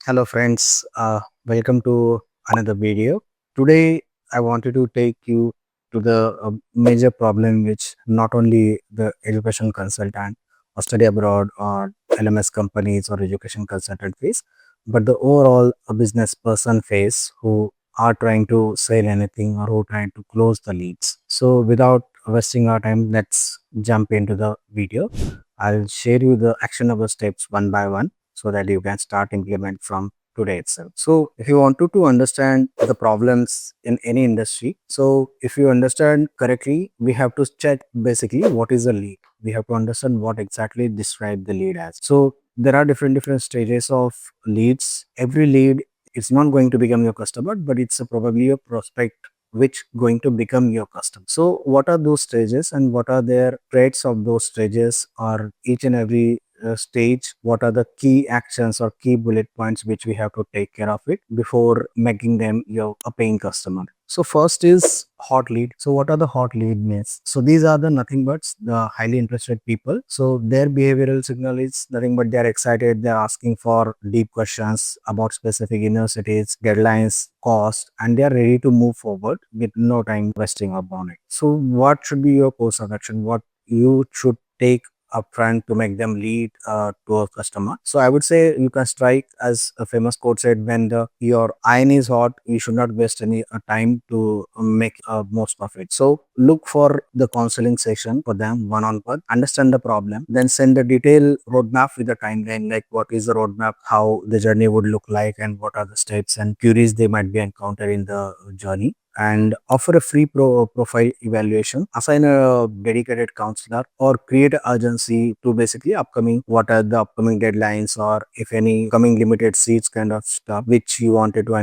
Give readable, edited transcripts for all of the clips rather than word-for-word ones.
Hello friends, welcome to another video. Today I wanted to take you to the major problem which not only the education consultant or study abroad or LMS companies or education consultant face, but the overall business person face who are trying to sell anything or who trying to close the leads. So without wasting our time, let's jump into the video. I'll share you the actionable steps one by one so that you can start implement from today itself. So if you wanted to understand the problems in any industry, so if you understand correctly, we have to check basically what is a lead. We have to understand what exactly describe the lead as. So there are different stages of leads. Every lead is not going to become your customer, but it's probably a prospect which going to become your customer. So what are those stages and what are their traits of those stages, or each and every stage, what are the key actions or key bullet points which we have to take care of it before making them your a paying customer. So first is hot lead. So what are the hot lead means? So these are the nothing but the highly interested people. So their behavioral signal is nothing but they are excited, they are asking for deep questions about specific universities, deadlines, cost, and they are ready to move forward with no time wasting upon it. So what should be your course of action? What you should take upfront to make them lead to a customer. So I would say you can strike, as a famous quote said, when the your iron is hot, you should not waste any time to make most of it. So look for the counseling session for them one on one, understand the problem, then send a detailed roadmap with the timeline, like what is the roadmap, how the journey would look like, and what are the steps and queries they might be encountered in the journey, and offer a free profile evaluation, assign a dedicated counselor, or create an urgency to basically upcoming, what are the upcoming deadlines, or if any coming limited seats kind of stuff which you wanted to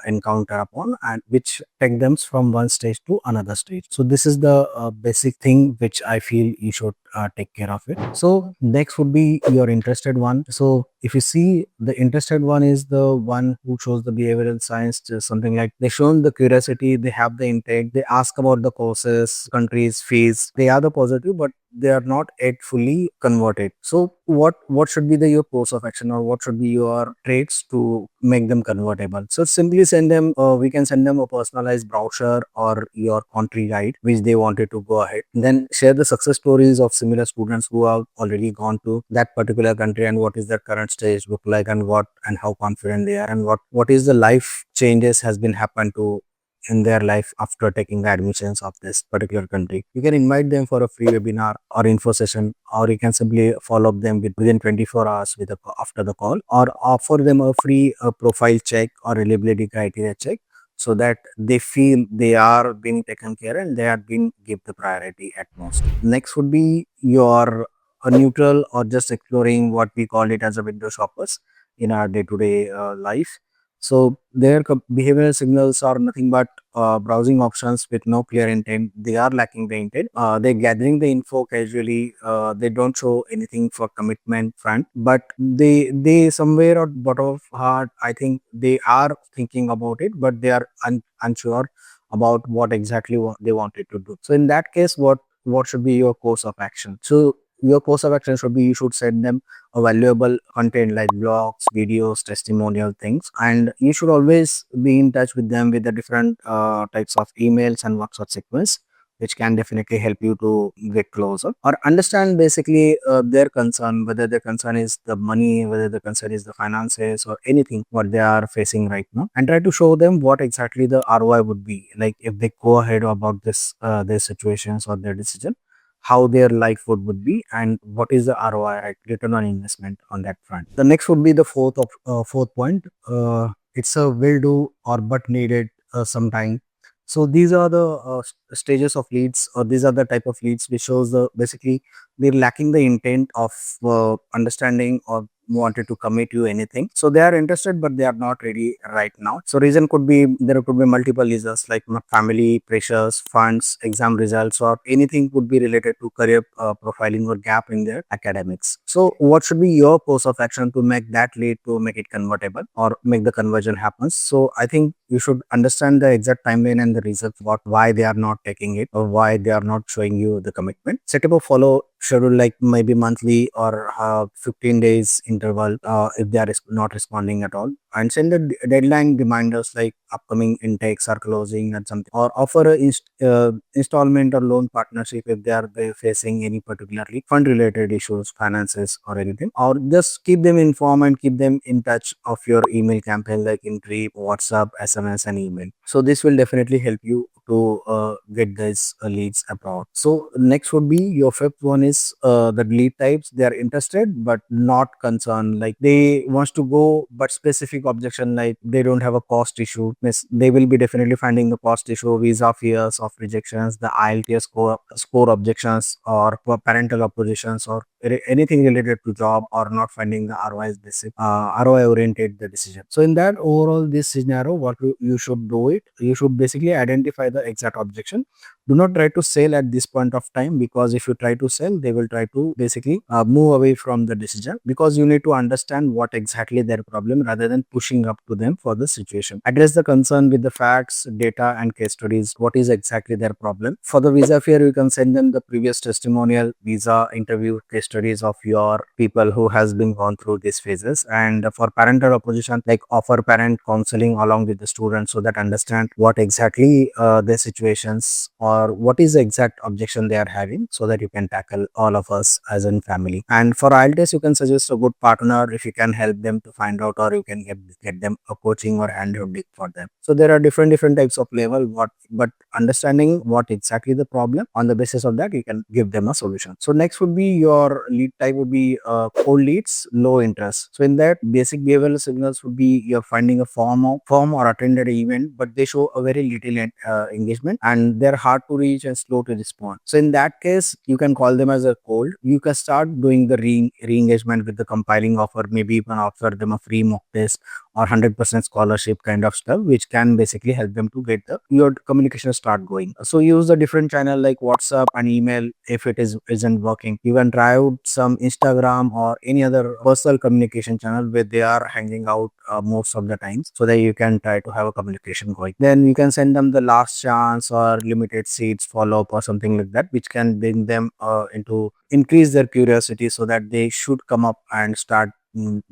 encounter upon, and which take them from one stage to another stage. So this is the basic thing which I feel you should take care of it. So next would be your interested one. So if you see, the interested one is the one who shows the behavioral science, just something like they shown the curiosity, they have the intake, they ask about the courses, countries, fees, they are the positive, but they are not yet fully converted. So what should be the your course of action, or what should be your traits to make them convertible? So simply send them, we can send them a personalized brochure or your country guide which they wanted to go ahead, then share the success stories of similar students who have already gone to that particular country, and what is their current stage look like, and what and how confident they are, and what is the life changes has been happened to in their life after taking the admissions of this particular country. You can invite them for a free webinar or info session, or you can simply follow up them within 24 hours with after the call, or offer them a free profile check or reliability criteria check, so that they feel they are being taken care and they are being give the priority at most. Next would be your neutral, or just exploring, what we call it as a window shoppers in our day-to-day life. So their behavioral signals are nothing but browsing options with no clear intent. They are lacking the intent. They're gathering the info casually. They don't show anything for commitment front, but they somewhere at bottom of heart, I think they are thinking about it, but they are unsure about what exactly what they wanted to do. So in that case, what should be your course of action? So your course of action should be, you should send them a valuable content like blogs, videos, testimonial things, and you should always be in touch with them with the different types of emails and WhatsApp sequence, which can definitely help you to get closer or understand basically their concern, whether their concern is the money, whether the concern is the finances, or anything what they are facing right now, and try to show them what exactly the ROI would be like if they go ahead about this their situations or their decision, how their life would be, and what is the ROI, right, return on investment on that front. The next would be the fourth point. It's a will do or but needed sometime. So these are the stages of leads, or these are the type of leads which shows the basically they're lacking the intent of understanding or wanted to commit you anything. So they are interested, but they are not ready right now. So reason could be, there could be multiple reasons like family pressures, funds, exam results, or anything could be related to career profiling or gap in their academics. So what should be your course of action to make that lead to make it convertible or make the conversion happen? So I think you should understand the exact timeline and the reasons what why they are not taking it or why they are not showing you the commitment. Set up a schedule like maybe monthly or 15 days interval if they are not responding at all, and send the deadline reminders like upcoming intakes are closing and something, or offer a installment or loan partnership if they are facing any particularly fund related issues, finances or anything, or just keep them informed and keep them in touch of your email campaign like in Drip, WhatsApp, SMS and email. So this will definitely help you to get these leads abroad. So next would be your fifth one is the lead types. They are interested but not concerned. Like they wants to go but specific objection, like they don't have a cost issue. Means they will be definitely finding the cost issue, visa fears of rejections, the IELTS score objections, or parental oppositions, or anything related to job, or not finding the ROI basic ROI oriented the decision. So in that overall this scenario, what you should do it, you should basically identify the exact objection. Do not try to sell at this point of time, because if you try to sell, they will try to basically move away from the decision, because you need to understand what exactly their problem rather than pushing up to them for the situation. Address the concern with the facts, data and case studies. What is exactly their problem? For the visa fear, you can send them the previous testimonial, visa interview case studies of your people who has been gone through these phases. And for parental opposition, like offer parent counseling along with the students so that understand what exactly their situations or what is the exact objection they are having, so that you can tackle all of us as in family. And for IELTS, you can suggest a good partner if you can help them to find out, or you can get them a coaching or handholding for them. So there are different types of level, but understanding what exactly the problem, on the basis of that you can give them a solution. So next would be your lead type would be cold leads, low interest. So in that, basic behavioral signals would be you're finding a form or attended an event, but they show a very little engagement, and they're hard to reach and slow to respond. So in that case, you can call them as a cold. You can start doing the re-engagement with the compiling offer, maybe even offer them a free mock test or 100% scholarship kind of stuff, which can basically help them to get your communication start going. So use a different channel like WhatsApp and email. If it isn't working, you can try out some Instagram or any other personal communication channel where they are hanging out most of the times, so that you can try to have a communication going. Then you can send them the last chance or limited seats follow up or something like that, which can bring them into increase their curiosity, so that they should come up and start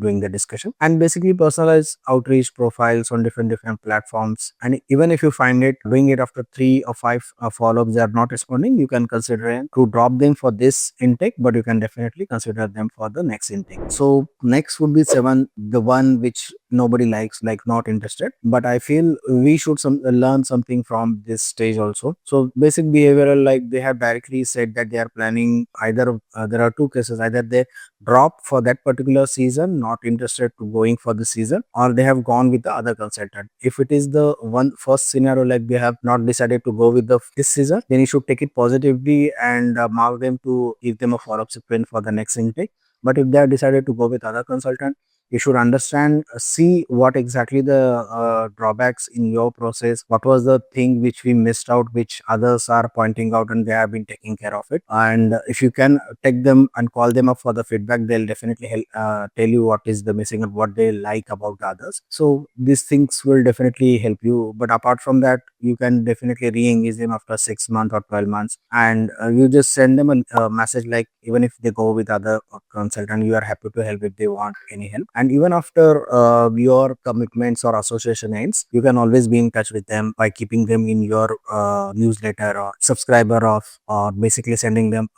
doing the discussion. And basically personalize outreach profiles on different platforms. And even if you find it doing it after 3 or 5 follow-ups they are not responding, you can consider it to drop them for this intake, but you can definitely consider them for the next intake. So next would be 7, the one which nobody likes, like not interested, but I feel we should learn something from this stage also. So basic behavioral, like they have directly said that they are planning either there are two cases: either they drop for that particular season, not interested to going for the season, or they have gone with the other consultant. If it is the one first scenario, like they have not decided to go with the this season, then you should take it positively and mark them to give them a follow-up sequence for the next intake. But if they have decided to go with other consultant, you should understand, see what exactly the drawbacks in your process, what was the thing which we missed out, which others are pointing out and they have been taking care of it. And if you can take them and call them up for the feedback, they'll definitely help tell you what is the missing and what they like about the others. So these things will definitely help you. But apart from that, you can definitely re-engage them after 6 months or 12 months, and you just send them a message like, even if they go with other consultant, you are happy to help if they want any help. And even after your commitments or association ends, you can always be in touch with them by keeping them in your newsletter or subscriber of, or basically sending them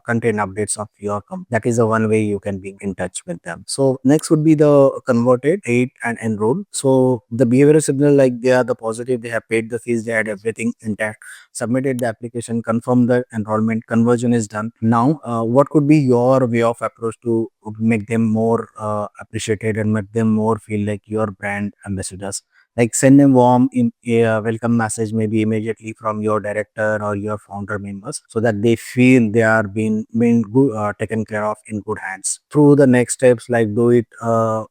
content updates of your company. That is the one way you can be in touch with them. So next would be the converted, paid and enrolled. So the behavioral signal, like they are the positive, they have paid the fees, they had everything intact, submitted the application, confirmed the enrollment, conversion is done. Now what could be your way of approach to make them more appreciated and make them more feel like your brand ambassadors? Like send them warm welcome message, maybe immediately from your director or your founder members, so that they feel they are being good, taken care of in good hands. Through the next steps, like do it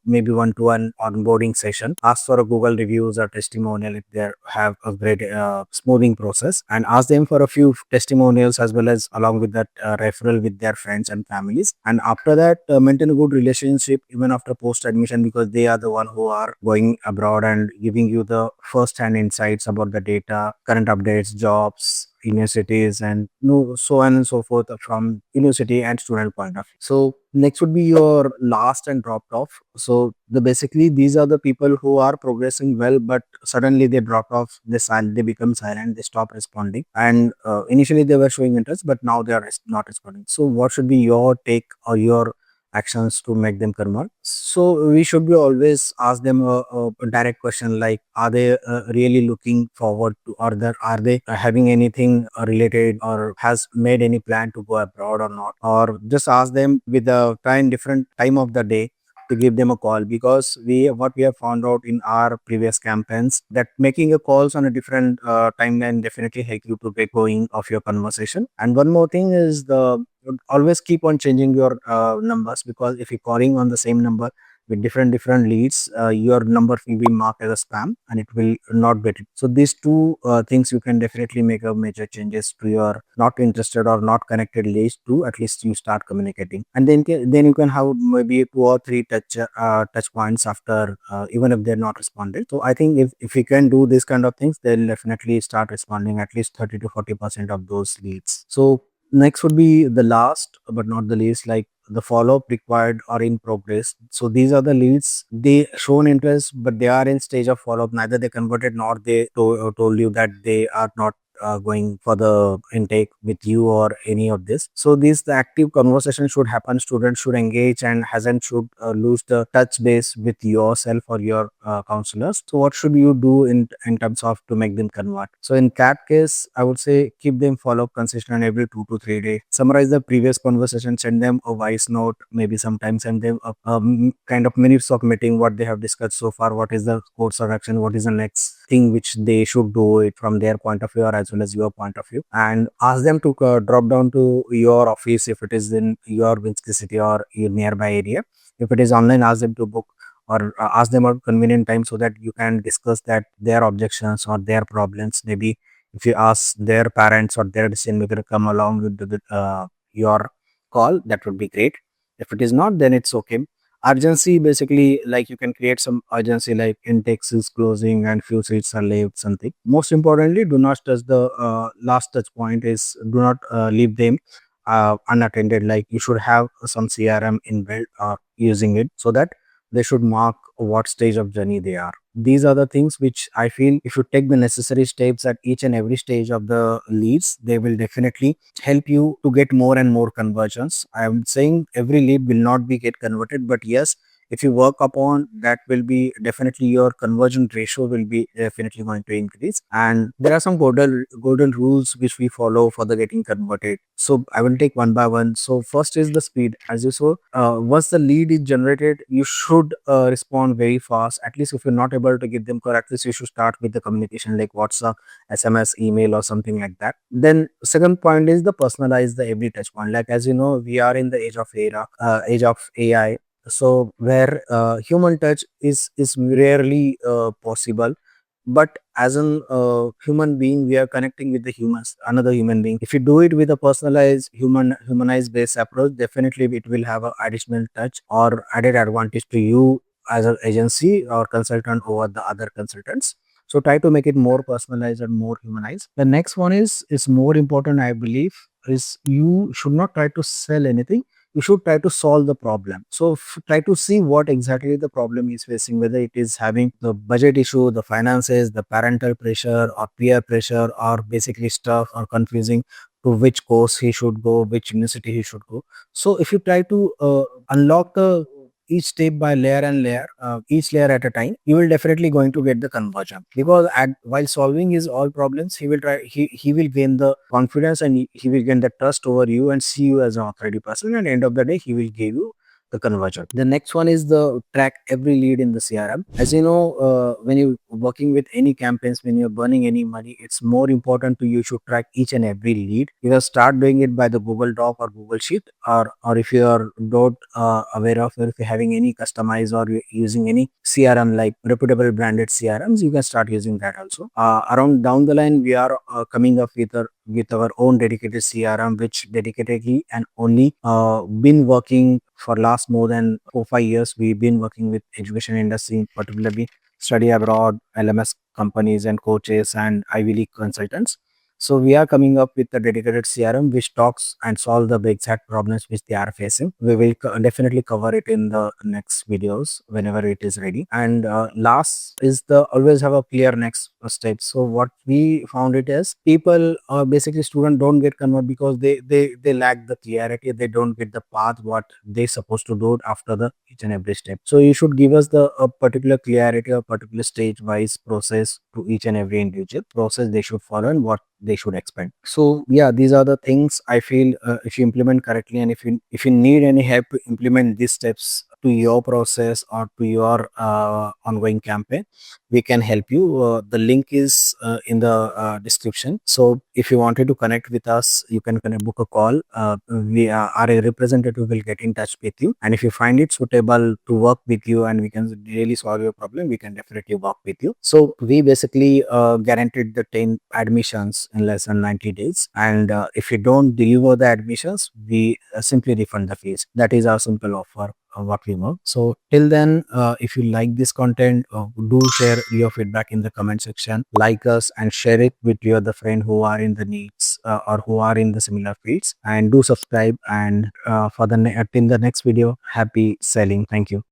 maybe one-to-one onboarding session, ask for a Google reviews or testimonial if they have a great smoothing process, and ask them for a few testimonials as well as along with that referral with their friends and families. And after that, maintain a good relationship even after post admission, because they are the one who are going abroad and giving giving you the first-hand insights about the data, current updates, jobs, universities, and so on and so forth from university and student point of view. So next would be your last and dropped off. So basically these are the people who are progressing well, but suddenly they drop off. They become silent. They stop responding. And initially they were showing interest, but now they are not responding. So what should be your take or your actions to make them convert? So we should be always ask them a direct question like, are they really looking forward to, or are they having anything related or has made any plan to go abroad or not? Or just ask them with a different time of the day to give them a call, because we have found out in our previous campaigns that making a calls on a different timeline definitely help you to get going of your conversation. And one more thing is always keep on changing your numbers, because if you're calling on the same number with different leads, your number will be marked as a spam and it will not get it. So these two things you can definitely make a major changes to your not interested or not connected leads to at least you start communicating. And then you can have maybe 2 or 3 touch points after, even if they're not responded. So I think if you can do this kind of things, they'll definitely start responding at least 30 to 40% of those leads. So next would be the last but not the least, like the follow-up required or in progress. So these are the leads. They shown interest, but they are in stage of follow-up. Neither they converted nor they told you that they are not going for the intake with you or any of this. So the active conversation should happen. Students should engage and hasn't should lose the touch base with yourself or your counselors. So what should you do in terms of to make them convert? So in that case, I would say keep them follow up consistent every 2 to 3 days. Summarize the previous conversation, send them a voice note, maybe sometimes send them a kind of minutes of meeting, what they have discussed so far, what is the course of action, what is the next thing which they should do it from their point of view or as well as your point of view, and ask them to drop down to your office if it is in your city or your nearby area. If it is online, ask them to book or ask them a convenient time so that you can discuss that their objections or their problems. Maybe if you ask their parents or their decision maker to come along with your call, that would be great. If it is not, then it's okay. Urgency, basically, like you can create some urgency like intakes is closing and few seats are left, something. Most importantly, do not touch the last touch point is do not leave them unattended. Like you should have some CRM inbuilt or using it so that they should mark what stage of journey they are. These are the things which I feel if you take the necessary steps at each and every stage of the leads, they will definitely help you to get more and more conversions. I am saying every lead will not be get converted, but yes, if you work upon that, will be definitely your conversion ratio will be definitely going to increase. And there are some golden rules which we follow for the getting converted. So I will take one by one. So first is the speed. As you saw, once the lead is generated, you should respond very fast. At least if you're not able to give them correctly, so you should start with the communication like WhatsApp, SMS, email, or something like that. Then second point is the personalize the every touch point. Like as you know, we are in the age of AI. So where human touch is rarely possible, but as an human being, we are connecting with the humans, another human being. If you do it with a personalized humanized based approach, definitely it will have an additional touch or added advantage to you as an agency or consultant over the other consultants. So try to make it more personalized and more humanized. The next one is more important, I believe, is you should not try to sell anything. You should try to solve the problem. So try to see what exactly the problem is facing, whether it is having the budget issue, the finances, the parental pressure or peer pressure, or basically stuff or confusing to which course he should go, which university he should go. So if you try to unlock the each step by layer and layer, each layer at a time, you will definitely going to get the conversion, because while solving his all problems, he will gain the confidence and he will gain the trust over you and see you as an authority person, and end of the day he will give you the conversion. The next one is the track every lead in the CRM. As you know, when you're working with any campaigns, when you're burning any money, it's more important to you should track each and every lead. Either start doing it by the Google Doc or Google Sheet, or if you are not aware of, or if you're having any customized or you're using any CRM like reputable branded CRMs, you can start using that also. Around down the line, we are coming up with our own dedicated CRM, which dedicatedly and only been working for last more than 4 5 years. We've been working with education industry, particularly study abroad, LMS companies and coaches and Ivy League consultants. So we are coming up with a dedicated CRM which talks and solve the exact problems which they are facing. We will definitely cover it in the next videos whenever it is ready. And last is the always have a clear next step. So what we found it is people basically students don't get convert because they lack the clarity. They don't get the path what they supposed to do after the each and every step. So you should give us the a particular clarity, a particular stage wise process to each and every individual process they should follow and what they should expect. So yeah, these are the things I feel if you implement correctly, and if you need any help to implement these steps to your process or to your ongoing campaign, we can help you. The link is in the description. So if you wanted to connect with us, you can book a call. Our representative will get in touch with you, and if you find it suitable to work with you and we can really solve your problem, we can definitely work with you. So we basically guaranteed the 10 admissions in less than 90 days, and if you don't deliver the admissions, we simply refund the fees. That is our simple offer what we work. So till then, if you like this content, do share your feedback in the comment section, like us and share it with your other friend who are in the needs or who are in the similar fields, and do subscribe. And for the till the next video, happy selling. Thank you.